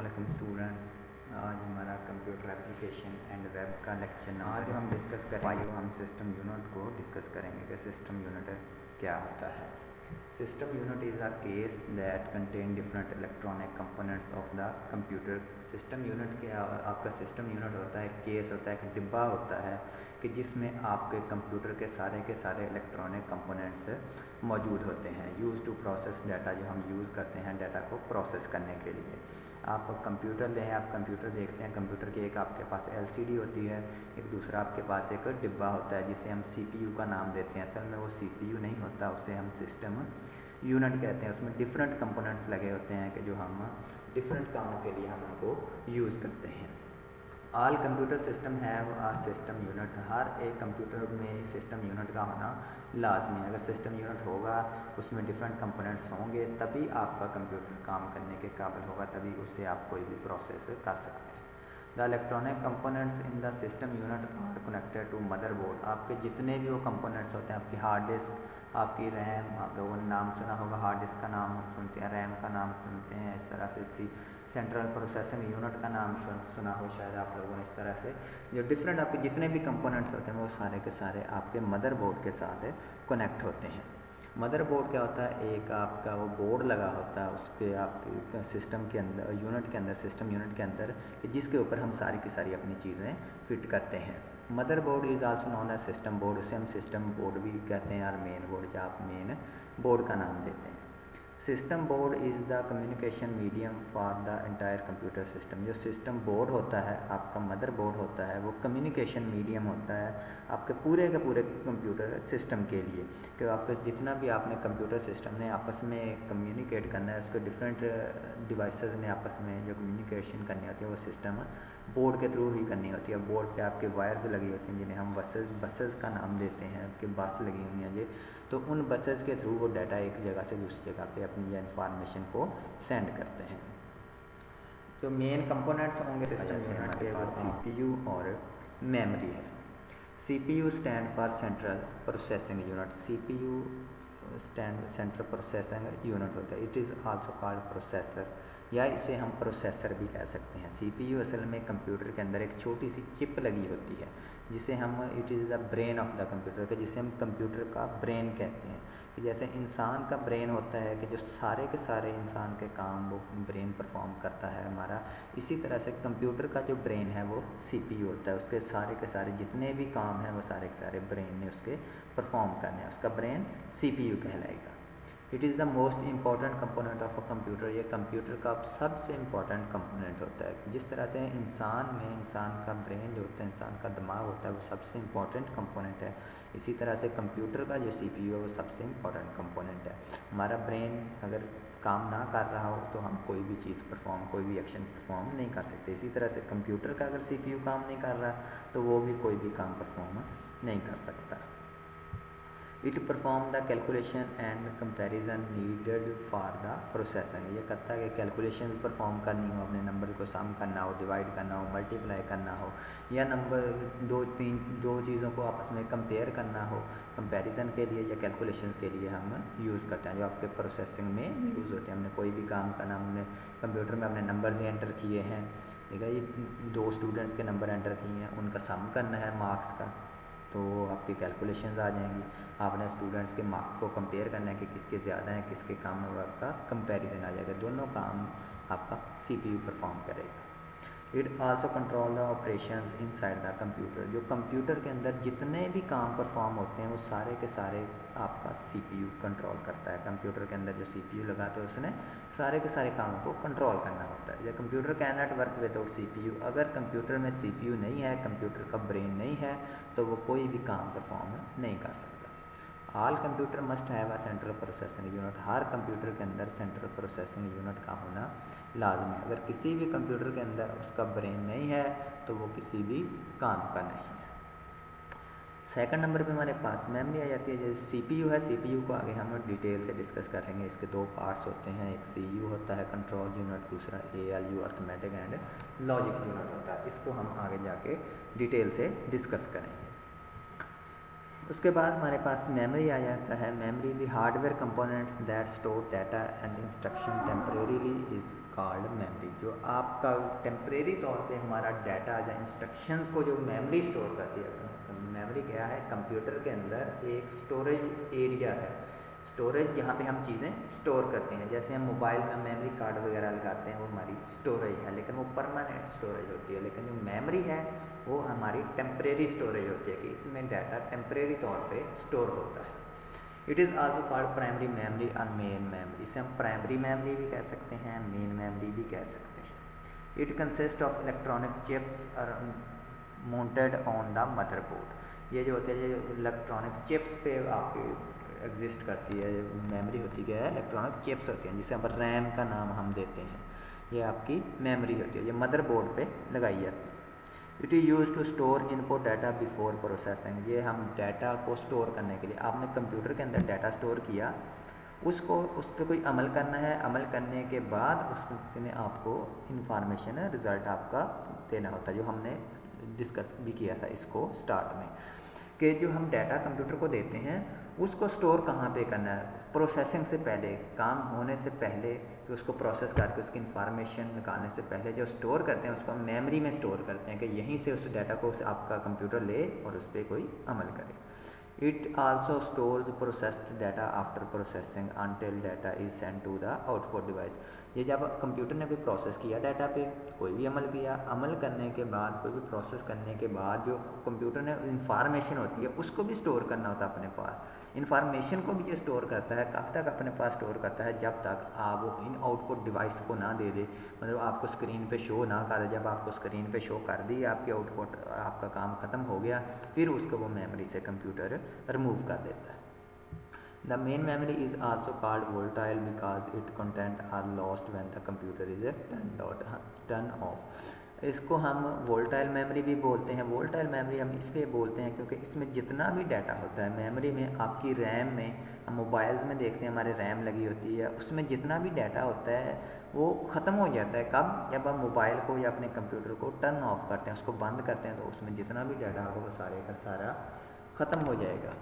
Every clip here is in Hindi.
वालेकुम स्टूडेंट्स। आज हमारा कंप्यूटर एप्लीकेशन एंड वेब का लेक्चर आज हम डिस्कस करेंगे हम सिस्टम यूनिट को डिस्कस करेंगे कि सिस्टम यूनिट क्या होता है। System unit is a case that contain different electronic components of the computer. System unit क्या आपका सिस्टम यूनिट होता है, केस होता है, एक डिब्बा होता है कि जिसमें आपके कंप्यूटर के सारे इलेक्ट्रॉनिक कंपोनेंट्स मौजूद होते हैं। यूज़ टू प्रोसेस डाटा, जो हम यूज़ करते हैं डाटा को प्रोसेस करने के लिए। आप कंप्यूटर लें, आप कंप्यूटर देखते हैं, कंप्यूटर की एक आपके पास एलसीडी होती है, एक दूसरा आपके पास एक डिब्बा होता है जिसे हम सीपीयू का नाम देते हैं। असल में वो सीपीयू नहीं होता, उसे हम सिस्टम यूनिट कहते हैं। उसमें डिफरेंट कंपोनेंट्स लगे होते हैं कि जो हम डिफरेंट कामों के लिए हम उनको यूज़ करते हैं। All computer system have a system unit. हर एक कंप्यूटर में सिस्टम यूनिट का होना लाजमी है। अगर सिस्टम यूनिट होगा, उसमें डिफरेंट कंपोनेंट्स होंगे, तभी आपका कंप्यूटर काम करने के काबिल होगा, तभी उससे आप कोई भी प्रोसेस कर सकते हैं। The electronic components in the system unit are connected to motherboard. आपके जितने भी वो कंपोनेंट्स होते हैं, आपकी हार्ड डिस्क, आपकी रैम, आप लोगों ने नाम सुना होगा, हार्ड डिस्क का नाम सुनते हैं, रैम का नाम सुनते हैं, इस तरह से सेंट्रल प्रोसेसिंग यूनिट का नाम सुना हो शायद आप लोगों ने। इस तरह से जो डिफरेंट आपके जितने भी कंपोनेंट्स होते हैं वो सारे के सारे आपके मदरबोर्ड के साथ कनेक्ट होते हैं। मदरबोर्ड क्या होता है? एक आपका वो बोर्ड लगा होता है उसके आपके सिस्टम के अंदर, यूनिट के अंदर, सिस्टम यूनिट के अंदर, कि जिसके ऊपर हम सारी की सारी अपनी चीज़ें फिट करते हैं। Motherboard is also known as system board. उसे हम सिस्टम बोर्ड भी कहते हैं, और मेन बोर्ड, या आप मेन बोर्ड का नाम देते हैं। System board is the communication medium for the entire computer system. जो सिस्टम बोर्ड होता है, आपका मदर बोर्ड होता है, वो कम्युनिकेशन मीडियम होता है आपके पूरे के पूरे कंप्यूटर सिस्टम के लिए, कि आपके जितना भी आपने कंप्यूटर सिस्टम ने आपस में कम्युनिकेट करना है, उसको डिफरेंट डिवाइसेस ने आपस में जो कम्युनिकेशन करनी होती है वो सिस्टम बोर्ड के थ्रू ही करनी होती है। बोर्ड पे आपके वायर्स लगी होती हैं जिन्हें हम बसेस का नाम देते हैं, आपके बस लगी हुई हैं जी, तो उन बसेस के थ्रू वो डाटा एक जगह से दूसरी जगह पे अपनी या इंफॉर्मेशन को सेंड करते हैं। जो मेन कंपोनेंट्स होंगे सिस्टम यूनिट के, वो सीपीयू और मेमोरी है। CPU stand for central processing unit. CPU stand central processing unit होता है। It is also called processor, या इसे हम प्रोसेसर भी कह सकते हैं। सीपीयू असल में कंप्यूटर के अंदर एक छोटी सी चिप लगी होती है जिसे हम, it is the brain of the computer, के जिसे हम कंप्यूटर का ब्रेन कहते हैं। कि जैसे इंसान का ब्रेन होता है कि जो सारे के सारे इंसान के काम वो ब्रेन परफॉर्म करता है हमारा, इसी तरह से कंप्यूटर का जो ब्रेन है वो सीपीयू होता है। उसके सारे के सारे जितने भी काम हैं वो सारे के सारे ब्रेन ने उसके परफॉर्म करने हैं, उसका ब्रेन सीपीयू कहलाएगा। It is the most important component of a computer. ये कंप्यूटर का सबसे इम्पॉर्टेंट कंपोनेंट होता है। जिस तरह से इंसान में इंसान का ब्रेन जो होता है, इंसान का दिमाग होता है, वो सबसे इम्पॉर्टेंट कंपोनेंट है, इसी तरह से कंप्यूटर का जो सीपीयू है वो सबसे इम्पॉर्टेंट कंपोनेंट है। हमारा ब्रेन अगर काम ना कर रहा हो तो हम कोई भी चीज़ परफॉर्म, कोई भी एक्शन परफॉर्म नहीं कर सकते। इसी तरह से कंप्यूटर का अगर सीपीयू काम नहीं कर रहा तो वो भी कोई भी काम परफॉर्म नहीं कर सकता। It perform the calculation and comparison needed for the processing. ये करता है कि कैलकुलेशन परफॉर्म करनी हो, अपने नंबर को सम करना हो, डिवाइड करना हो, मल्टीप्लाई करना हो, या नंबर दो चीज़ों को आपस में कंपेयर करना हो, कंपैरिजन के लिए या कैलकुलेशन के लिए हम यूज़ करते हैं, जो आपके प्रोसेसिंग में यूज़ होते हैं। हमने कोई भी काम करना, हमने कंप्यूटर में अपने नंबर एंटर किए हैं, ठीक है, ये दो स्टूडेंट्स के नंबर एंटर किए हैं, उनका सम करना है मार्क्स का, तो आपकी कैलकुलेशंस आ जाएंगी। आपने स्टूडेंट्स के मार्क्स को कंपेयर करना है कि किसके ज़्यादा हैं, किसके कम है, आपका कंपैरिजन आ जाएगा। दोनों काम आपका सीपीयू परफॉर्म करेगा। It also control the operations inside the computer. जो कंप्यूटर के अंदर जितने भी काम परफॉर्म होते हैं वो सारे के सारे आपका सीपीयू कंट्रोल करता है। कंप्यूटर के अंदर जो सीपीयू लगाते हैं उसने सारे के सारे कामों को कंट्रोल करना होता है। जब computer can not work without CPU, अगर कंप्यूटर में सीपीयू नहीं है, कंप्यूटर का ब्रेन नहीं है, तो वो कोई भी काम परफॉर्म नहीं कर सकता। All computer must have a central processing unit. Her computer के अंदर सेंट्रल प्रोसेसिंग यूनिट का होना लाजमी है। अगर किसी भी कंप्यूटर के अंदर उसका ब्रेन नहीं है तो वो किसी भी काम का नहीं है। सेकंड नंबर पे हमारे पास मेमोरी आ जाती है। जैसे सीपीयू है, सीपीयू को आगे हम डिटेल से डिस्कस करेंगे। इसके दो पार्ट्स होते हैं, एक सीयू होता है कंट्रोल यूनिट, दूसरा ALU arithmetic and logic unit होता है। इसको हम आगे जाके डिटेल से डिस्कस करेंगे। उसके बाद हमारे पास मेमोरी आ जाता है। Memory the hardware components that store data and instruction temporarily is called memory. जो आपका टेम्परेरी तौर पे हमारा डाटा या इंस्ट्रक्शन को जो मेमोरी स्टोर करती है। मेमोरी क्या है? कंप्यूटर के अंदर एक स्टोरेज एरिया है। स्टोरेज जहाँ पे हम चीज़ें स्टोर करते हैं, जैसे हम मोबाइल में मेमोरी कार्ड वगैरह लगाते हैं, वो हमारी स्टोरेज है, लेकिन वो परमानेंट स्टोरेज होती है। लेकिन जो मेमोरी है वो हमारी टेम्परेरी स्टोरेज होती है, कि इसमें डाटा टेम्परेरी तौर पे स्टोर होता है। It is also called primary memory और मेन मेमोरी। इसे हम प्राइमरी मेमोरी भी कह सकते हैं, मेन मेमोरी भी कह सकते हैं। It consist of electronic chips और माउंटेड ऑन द मदरबोर्ड। ये जो होते हैं, ये इलेक्ट्रॉनिक चिप्स पे आपके एग्जिस्ट करती है। मेमोरी होती क्या है? इलेक्ट्रॉनिक चिप्स होती हैं, जिसे हम रैम का नाम हम देते हैं। ये आपकी मेमोरी होती है, ये मदरबोर्ड पे लगाई जाती है। It is use to store input data before processing. ये हम डाटा को स्टोर करने के लिए, आपने कंप्यूटर के अंदर डाटा स्टोर किया, उसको उस पर कोई अमल करना है, अमल करने के बाद उसमें आपको इंफॉर्मेशन रिज़ल्ट आपका देना होता है, जो हमने डिस्कस भी किया था इसको स्टार्ट में, कि जो हम डाटा कंप्यूटर को देते हैं उसको स्टोर कहाँ पे करना है। प्रोसेसिंग से पहले, काम होने से पहले, कि उसको प्रोसेस करके उसकी इंफॉर्मेशन निकालने से पहले जो स्टोर करते हैं उसको हम मेमोरी में स्टोर करते हैं, कि यहीं से उस डाटा को आपका कंप्यूटर ले और उस पर कोई अमल करे। It also stores processed data after processing until data is send to the output device. ये जब कंप्यूटर ने कोई प्रोसेस किया डाटा पे, कोई भी अमल किया, अमल करने के बाद, कोई भी प्रोसेस करने के बाद जो कंप्यूटर ने इंफॉर्मेशन होती है उसको भी स्टोर करना होता है अपने पास। इंफॉर्मेशन को भी ये स्टोर करता है, कब तक अपने पास स्टोर करता है? जब तक आप वो इन आउटपुट डिवाइस को ना दे दे, मतलब आपको स्क्रीन पे शो ना करे। जब आपको स्क्रीन पे शो कर दी आपकी आउटपुट, आपका काम ख़त्म हो गया, फिर उसको वो मेमोरी से कंप्यूटर रिमूव कर देता है। The main memory is also called volatile because its content are lost when the computer is turned off। इसको हम वोल्टाइल मेमोरी भी बोलते हैं। वोल्टाइल मेमोरी हम इसलिए बोलते हैं क्योंकि इसमें जितना भी डाटा होता है मेमोरी में, आपकी रैम में, हम मोबाइल्स में देखते हैं हमारे रैम लगी होती है, उसमें जितना भी डाटा होता है वो ख़त्म हो जाता है। कब? जब हम मोबाइल को या अपने कंप्यूटर को टर्न ऑफ करते हैं, उसको बंद करते हैं, तो उसमें जितना भी डाटा होगा वो सारे का सारा ख़त्म हो जाएगा।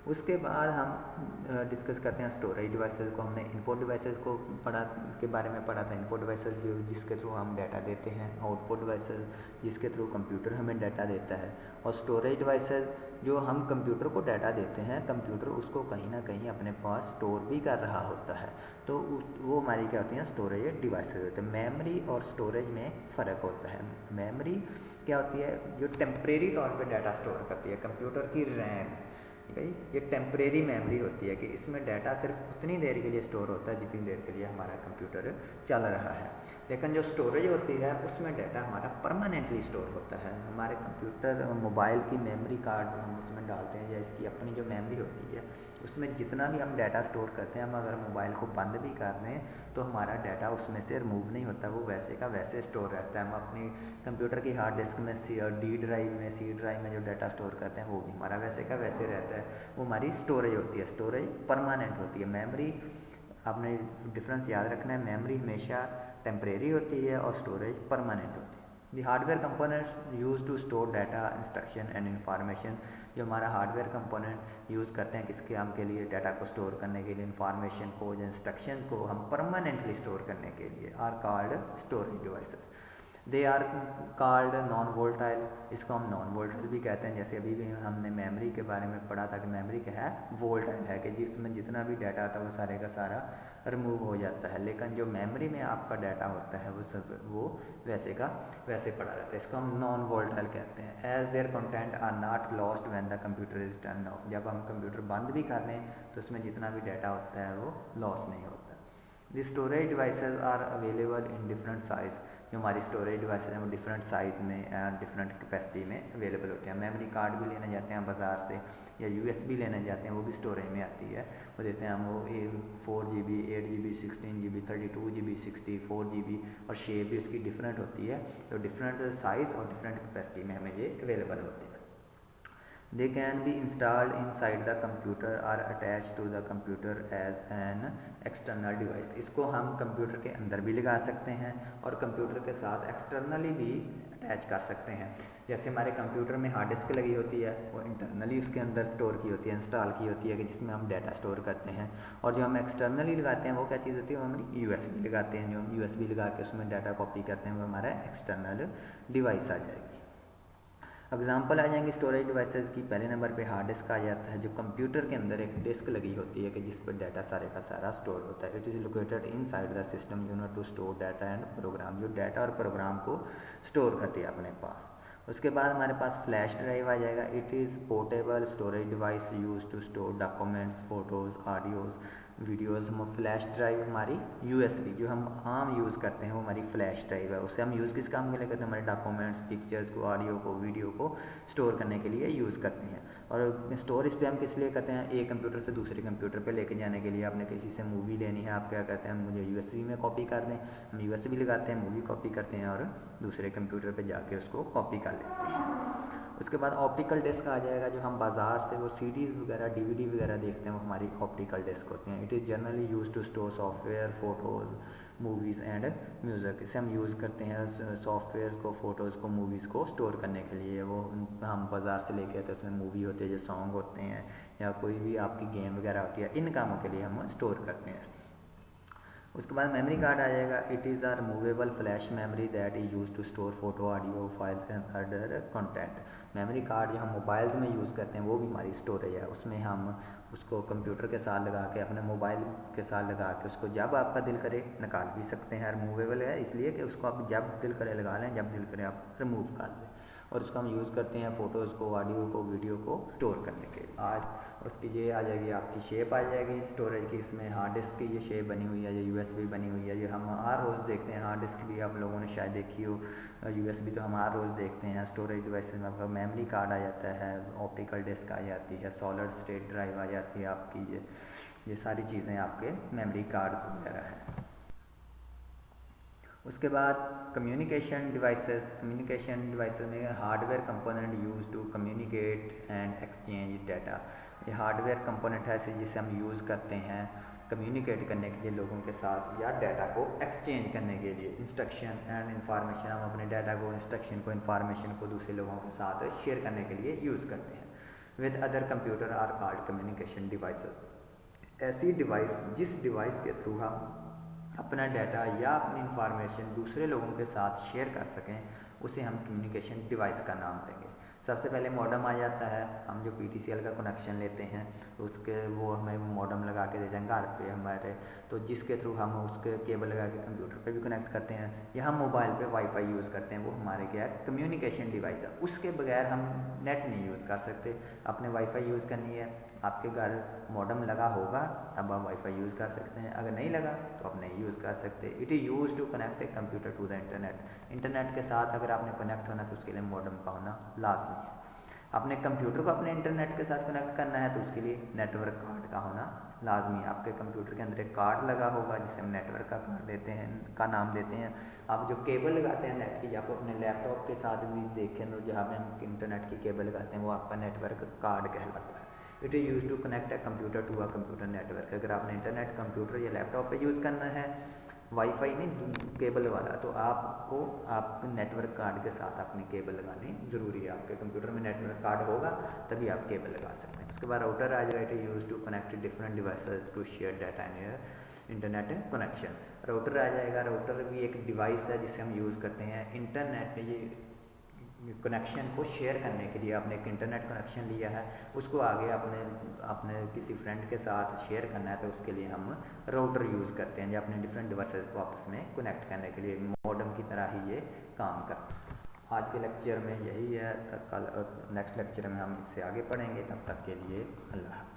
उसके बाद हम डिस्कस करते हैं स्टोरेज डिवाइसेस को। हमने इनपुट डिवाइसेस को पढ़ा के बारे में पढ़ा था। इनपुट डिवाइसेस जो जिसके थ्रू हम डाटा देते हैं, आउटपुट डिवाइसेस जिसके थ्रू कंप्यूटर हमें डाटा देता है, और स्टोरेज डिवाइसेस जो हम कंप्यूटर को डाटा देते हैं, कंप्यूटर उसको कहीं ना कहीं अपने पास स्टोर भी कर रहा होता है, तो वो हमारी क्या होती हैं? स्टोरेज डिवाइसेस होते हैं। मेमोरी और स्टोरेज में फ़र्क होता है। मेमोरी क्या होती है? जो टेम्परेरी तौर पर डाटा स्टोर करती है। कंप्यूटर की रैम, भाई ये टेम्परेरी मेमोरी होती है, कि इसमें डाटा सिर्फ उतनी देर के लिए स्टोर होता है जितनी देर के लिए हमारा कंप्यूटर चल रहा है। लेकिन जो स्टोरेज होती है उसमें डाटा हमारा परमानेंटली स्टोर होता है। हमारे कंप्यूटर मोबाइल की मेमोरी कार्ड हम उसमें डालते हैं, या इसकी अपनी जो मेमोरी होती है उसमें जितना भी हम डाटा स्टोर करते हैं, हम अगर मोबाइल को बंद भी कर दें तो हमारा डाटा उसमें से रिमूव नहीं होता, वो वैसे का वैसे स्टोर रहता है। हम अपनी कंप्यूटर की हार्ड डिस्क में डी ड्राइव में, सी ड्राइव में जो डाटा स्टोर करते हैं वो भी हमारा वैसे का वैसे रहता है। वो हमारी स्टोरेज होती है। स्टोरेज परमानेंट होती है। मेमोरी, आपने डिफरेंस याद रखना है, मेमोरी हमेशा टेम्परेरी होती है और स्टोरेज परमानेंट होती है। The hardware components use to store data, instruction and information. जो हमारा हार्डवेयर कंपोनेंट यूज़ करते हैं किसके काम के लिए? डाटा को स्टोर करने के लिए, इन्फॉर्मेशन को, इंस्ट्रक्शन को हम परमानेंटली स्टोर करने के लिए, are called storage devices. They are called non volatile. इसको हम नॉन वोल्टाइल भी कहते हैं। जैसे अभी भी हमने मेमोरी के बारे में पढ़ा था कि मेमोरी क्या है? वोल्टाइल है, कि जिसमें जितना भी डाटा आता है वो सारे का सारा रिमूव हो जाता है। लेकिन जो मेमोरी में आपका डाटा होता है वो वैसे का वैसे पड़ा रहता है। इसको हम नॉन वोल्टाइल कहते हैं। As their content are not lost when the computer is turn off. जब हम कंप्यूटर बंद भी कर लें तो उसमें जितना भी डाटा होता है वो लॉस नहीं होता। The storage devices are available in different size. जो हमारी स्टोरेज डिवाइसेज हैं वो डिफरेंट साइज़ में एंड डिफरेंट कैपेसिटी में अवेलेबल होते हैं। मेमोरी कार्ड भी लेने जाते हैं बाज़ार से, या यूएसबी लेने जाते हैं, वो भी स्टोरेज में आती है। वो देते हैं हम, वो 4 GB, 8 GB, 16 GB, 32 GB, 64 GB, और शेप भी उसकी डिफरेंट होती है। तो डिफरेंट साइज़ और डिफरेंट कैपेसिटी में हमें ये अवेलेबल होते हैं। They can be installed inside the computer or attached to the computer as an external device. इसको हम कंप्यूटर के अंदर भी लगा सकते हैं और कंप्यूटर के साथ एक्सटर्नली भी अटैच कर सकते हैं। जैसे हमारे कंप्यूटर में हार्ड डिस्क लगी होती है, वो इंटरनली उसके अंदर स्टोर की होती है, इंस्टॉल की होती है कि जिसमें हम डाटा स्टोर करते हैं। और जो हम एक्सटर्नली लगाते हैं वो क्या चीज़ होती है, वो हमारी USB लगाते हैं। जो हम USB लगा के उसमें डाटा कॉपी करते हैं वो हमारा एक्सटर्नल डिवाइस आ जाएगी। एग्जाम्पल आ जाएंगे स्टोरेज डिवाइसेस की। पहले नंबर पे हार्ड डिस्क आ जाता है, जो कंप्यूटर के अंदर एक डिस्क लगी होती है कि जिस पर डाटा सारे का सारा स्टोर होता है। It is located inside the system unit to store data and program, जो डाटा और प्रोग्राम को स्टोर करती है अपने पास। उसके बाद हमारे पास फ्लैश ड्राइव आ जाएगा। It is portable storage device use to store documents, photos, audios, videos. हम फ्लैश ड्राइव हमारी USB जो हम आम यूज़ करते हैं वो हमारी फ्लैश ड्राइव है। उससे हम यूज़ किस काम के लिए करते हैं, हमारे डॉक्यूमेंट्स, पिक्चर्स को, ऑडियो को, वीडियो को स्टोर करने के लिए यूज़ करते हैं। और स्टोर इस पर हम किस लिए करते हैं, एक कंप्यूटर से दूसरे कंप्यूटर पे लेके जाने के लिए। आपने किसी से मूवी लेनी है, आप क्या करते हैं, मुझे USB में कॉपी कर दें, हम USB लगाते हैं, मूवी कॉपी करते हैं और दूसरे कंप्यूटर पर जाके उसको कॉपी कर लेते हैं। उसके बाद ऑप्टिकल डिस्क आ जाएगा, जो हम बाज़ार से वो CDs वगैरह, DVD वगैरह देखते हैं, वो हमारी ऑप्टिकल डिस्क होती हैं। It is generally use to store software, photos, movies and music. इसे हम यूज़ करते हैं सॉफ्टवेयर को, फ़ोटोज़ को, मूवीज़ को स्टोर करने के लिए। वो हम बाज़ार से लेके आते हैं, उसमें मूवी होती है, जो सॉन्ग होते हैं या कोई भी आपकी गेम वगैरह होती है, इन कामों के लिए हम स्टोर करते हैं। उसके बाद मेमोरी कार्ड आ जाएगा। It is a removable flash memory that is use to store photo, audio, files and other content. Memory card जो हम मोबाइल्स में यूज़ करते हैं वो भी हमारी स्टोरेज है। उसमें हम उसको कंप्यूटर के साथ लगा के, अपने मोबाइल के साथ लगा के उसको जब आपका दिल करे निकाल भी सकते हैं। रिमूवेबल है इसलिए कि उसको आप जब दिल करे लगा लें, जब दिल करे आप रिमूव कर लें। और उसको हम यूज़ करते हैं फ़ोटोज़ को, ऑडियो को, वीडियो को स्टोर करने के लिए। आज उसकी ये आ जाएगी, आपकी शेप आ जाएगी स्टोरेज की। इसमें हार्ड डिस्क की ये शेप बनी हुई है, ये USB बनी हुई है। ये हम हर रोज़ देखते हैं। हार्ड डिस्क भी आप लोगों ने शायद देखी हो, USB तो हम हर रोज़ देखते हैं। स्टोरेज डिवाइस में आपका मेमोरी कार्ड आ जाता है, ऑप्टिकल डिस्क आ जाती है, सॉलिड स्टेट ड्राइव आ जाती है आपकी। ये सारी चीज़ें आपके मेमोरी कार्ड वगैरह हैं। उसके बाद कम्युनिकेशन डिवाइसेस। कम्युनिकेशन डिवाइसेस में hardware component use to communicate and exchange data. ये हार्डवेयर कंपोनेंट है जिसे हम यूज़ करते हैं कम्युनिकेट करने के लिए लोगों के साथ, या डाटा को एक्सचेंज करने के लिए। इंस्ट्रक्शन एंड इंफॉर्मेशन, हम अपने डाटा को, इंस्ट्रक्शन को, इंफॉर्मेशन को दूसरे लोगों के साथ शेयर करने के लिए यूज़ करते हैं। With other computer are called communication devices. ऐसी डिवाइस जिस डिवाइस के थ्रू हम अपना डाटा या अपनी इंफॉर्मेशन दूसरे लोगों के साथ शेयर कर सकें, उसे हम कम्युनिकेशन डिवाइस का नाम देंगे। सबसे पहले मॉडेम आ जाता है। हम जो PTCL का कनेक्शन लेते हैं उसके वो हमें मॉडेम लगा के देते हैं घर पे हमारे, तो जिसके थ्रू हम उसके केबल लगा के कंप्यूटर पे भी कनेक्ट करते हैं, या हम मोबाइल पे वाईफाई यूज़ करते हैं। वो हमारे क्या है, कम्युनिकेशन डिवाइस है। उसके बगैर हम नेट नहीं यूज़ कर सकते। आपने वाईफाई यूज़ करनी है, आपके घर मॉडेम लगा होगा तब आप वाईफाई यूज़ कर सकते हैं, अगर नहीं लगा तो आप नहीं यूज़ कर सकते। It is use to connect a computer to the internet. Internet के साथ अगर आपने कनेक्ट होना तो उसके लिए मॉडेम का होना लाजमी है। अपने कंप्यूटर को अपने इंटरनेट के साथ कनेक्ट करना है तो उसके लिए नेटवर्क कार्ड का होना लाजमी है। आपके कंप्यूटर के अंदर एक कार्ड लगा होगा जिसे हम नेटवर्क का कार्ड देते हैं, का नाम देते हैं। आप जो केबल लगाते हैं नेट की, आप अपने लैपटॉप के साथ भी देखें तो जहाँ पे हम इंटरनेट की केबल लगाते हैं वो आपका नेटवर्क कार्ड कहलाता है। It is use to connect a computer to a computer network. अगर आपने इंटरनेट कंप्यूटर या लैपटॉप पे यूज़ करना है, वाईफाई नहीं केबल वाला, तो आपको आप नेटवर्क कार्ड के साथ अपनी केबल लगानी ज़रूरी है। आपके कंप्यूटर में नेटवर्क कार्ड होगा तभी आप केबल लगा सकते हैं। उसके बाद राउटर आ जाएगा। It is use to connect different devices to share data in internet connection. Router आ जाएगा। राउटर भी एक डिवाइस है जिसे हम यूज़ करते हैं इंटरनेट ये कनेक्शन को शेयर करने के लिए। आपने एक इंटरनेट कनेक्शन लिया है, उसको आगे अपने किसी फ्रेंड के साथ शेयर करना है तो उसके लिए हम राउटर यूज़ करते हैं, जो अपने डिफरेंट डिवाइसेस को आपस में कनेक्ट करने के लिए मॉडेम की तरह ही ये काम करता है। आज के लेक्चर में यही है, कल नेक्स्ट लेक्चर में हम इससे आगे पढ़ेंगे। तब तक के लिए अल्लाह।